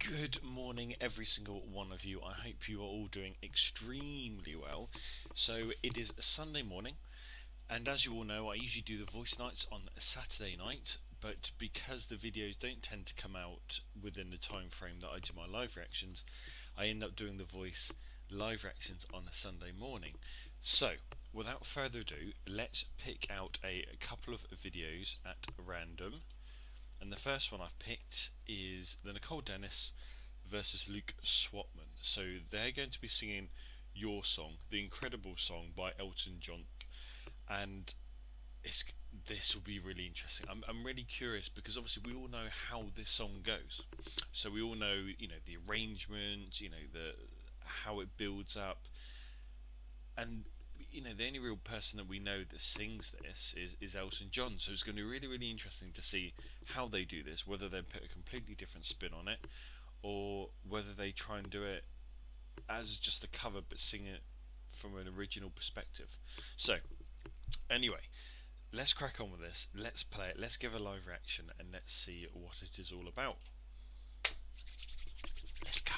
Good morning, every single one of you. I hope you are all doing extremely well. So, it is a Sunday morning, and as you all know, I usually do the voice nights on a Saturday night, but because the videos don't tend to come out within the time frame that I do my live reactions, I end up doing the voice live reactions on a Sunday morning. So, without further ado, let's pick out a couple of videos at random. And the first one I've picked is the Nicole versus Luke Swatman. So they're going to be singing Your Song, the incredible song by Elton John, and this will be really interesting. I'm really curious because obviously we all know how this song goes. So we all know, the arrangement, the how it builds up, and the only real person that we know that sings this is Elton John. So it's going to be really, really interesting to see how they do this, whether they put a completely different spin on it, or whether they try and do it as just a cover but sing it from an original perspective. So, anyway, let's crack on with this. Let's play it. Let's give a live reaction and let's see what it is all about. Let's go.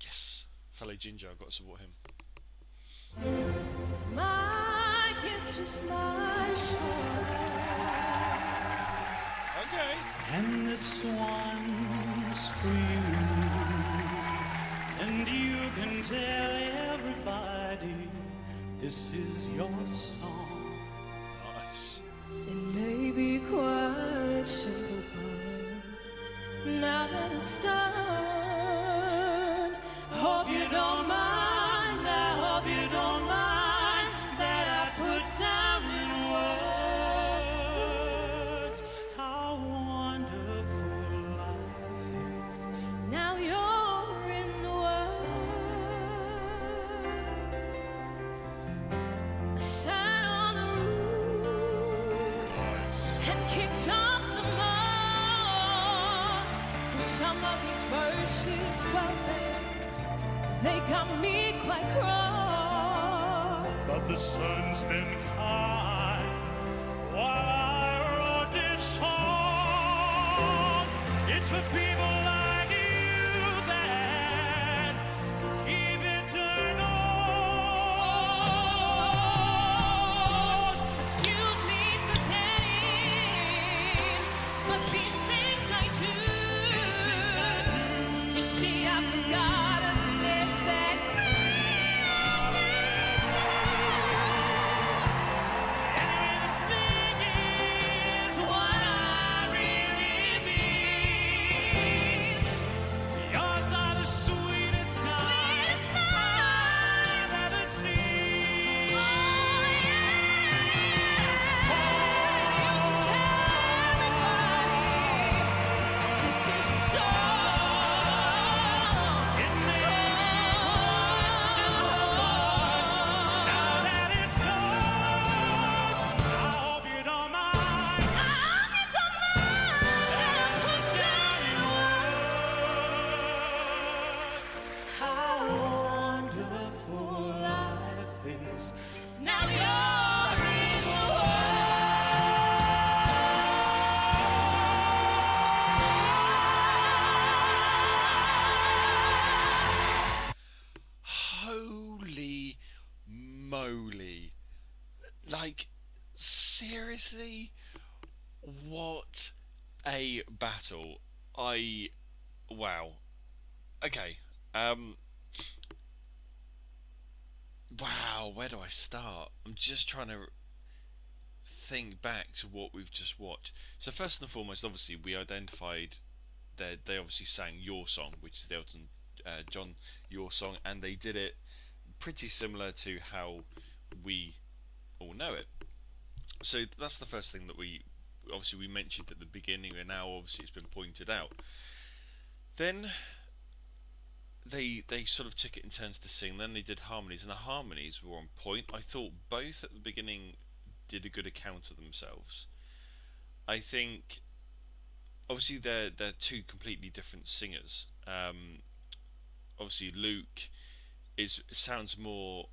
Yes, fellow Ginger, I've got to support him. My gift is my song. Okay. And this one's for you. And you can tell everybody this is your song. Nice. It may be quite simple, but now that it's done, hope you don't mind. I hope you don't mind that I put down in words How wonderful life is. now you're in the world. I sat on the roof Nice. and kicked off the moss. And some of these verses, well, they got me quite cross. But the sun's been kind while I wrote this song. It's for people like you that keep it turned on. Excuse me for pain, but these things I do. You see, I forgot to let that Anyway, the thing is what I really mean. Yours are the sweetest eyes I've ever seen. this is a song. It may be quite simple, now that it's done. I hope you don't mind. I hope you don't mind that I put down in words How wonderful life is. now you're in the Holy moly. Like, seriously? What a battle. Wow. Okay. Wow, where do I start? I'm just trying to think back to what we've just watched. So first and foremost, obviously, we identified that they obviously sang Your Song, which is the Elton John Your Song, and they did it pretty similar to how we all know it. So that's the first thing that we mentioned at the beginning, and now obviously it's been pointed out. Then they sort of took it in turns to sing. Then they did harmonies, and the harmonies were on point. I thought both at the beginning did a good account of themselves. I think obviously they're two completely different singers. Obviously Luke sounds more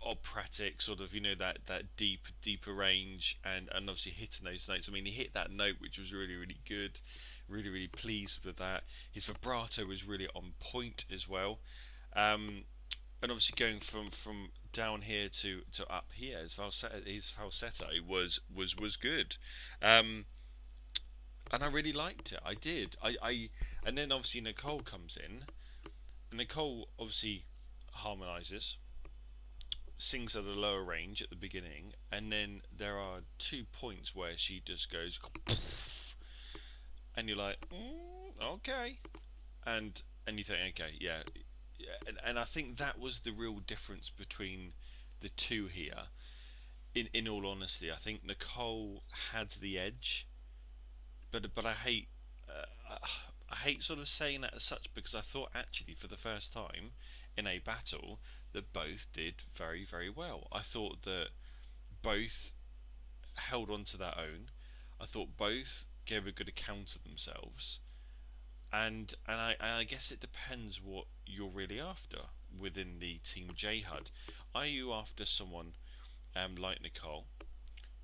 operatic, sort of, that deeper range, and obviously hitting those notes. I mean, he hit that note which was really, really good, really pleased with that. His vibrato was really on point as well. And obviously going from down here to up here, his falsetto was good. Um, and I really liked it. I did. And then obviously Nicole comes in. And Nicole obviously harmonizes, sings at a lower range at the beginning, and then there are 2 points where she just goes, and you're like, okay, and you think, okay, yeah, and I think that was the real difference between the two here. In all honesty, I think Nicole had the edge, but I hate sort of saying that as such, because I thought actually for the first time in a battle that both did very well. I thought that both held on to their own. I thought both gave a good account of themselves, and I guess it depends what you're really after within the Team J HUD. Are you after someone like Nicole,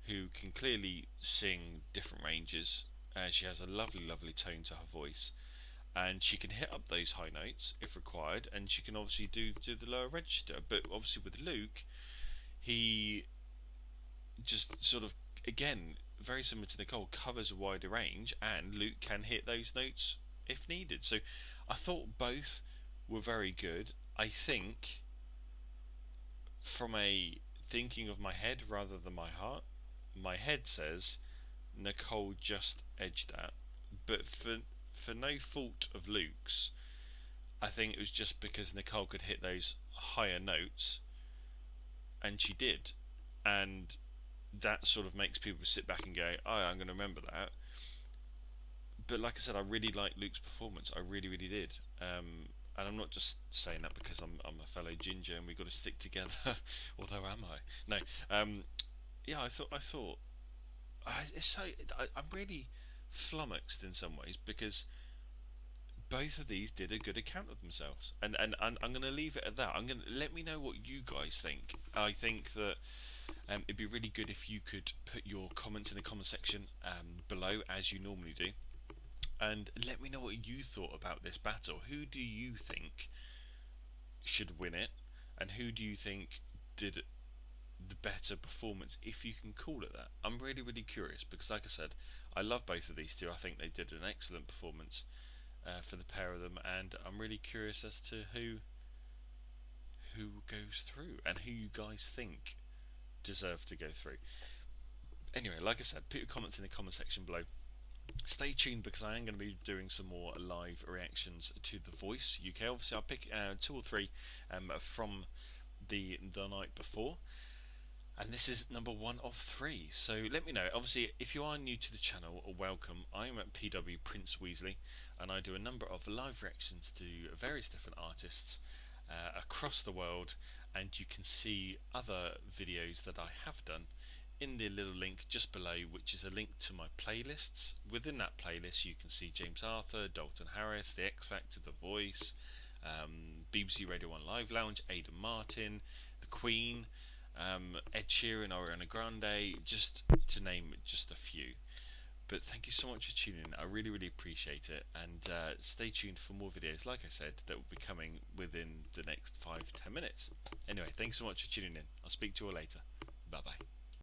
who can clearly sing different ranges? She has a lovely tone to her voice, and she can hit up those high notes if required, and she can obviously do the lower register. But obviously with Luke, he just sort of, again, very similar to Nicole, covers a wider range, and Luke can hit those notes if needed. So I thought both were very good. I think from a thinking of my head rather than my heart, my head says Nicole just edged that, but for no fault of Luke's, I think it was just because Nicole could hit those higher notes, and she did, and that sort of makes people sit back and go, "Oh, I'm going to remember that." But like I said, I really liked Luke's performance. I really did. And I'm not just saying that because I'm a fellow ginger and we've got to stick together. Although am I? No. Yeah, it's so. I'm really flummoxed in some ways, because both of these did a good account of themselves, and I'm going to leave it at that. I'm going to let me know what you guys think. I think that it'd be really good if you could put your comments in the comment section below, as you normally do, and let me know what you thought about this battle. Who do you think should win it, and who do you think did the better performance, if you can call it that? I'm really curious, because like I said, I love both of these two. I think they did an excellent performance for the pair of them, and I'm really curious as to who goes through and who you guys think deserve to go through. Anyway, like I said, put your comments in the comment section below. Stay tuned, because I am going to be doing some more live reactions to The Voice UK. Obviously, I'll pick 2 or 3 from the night before, and this is number 1 of 3. So let me know. Obviously, if you are new to the channel, welcome. I am at PW Prince Weasley, and I do a number of live reactions to various different artists across the world, and you can see other videos that I have done in the little link just below, which is a link to my playlists. Within that playlist you can see James Arthur, Dalton Harris, The X Factor, The Voice, BBC Radio 1 Live Lounge, Aidan Martin, The Queen, Ed Sheeran, Ariana Grande, just to name just a few. But thank you so much for tuning in. I really appreciate it, and stay tuned for more videos, like I said, that will be coming within the next 5-10 minutes. Anyway, thanks so much for tuning in. I'll speak to you all later. Bye bye.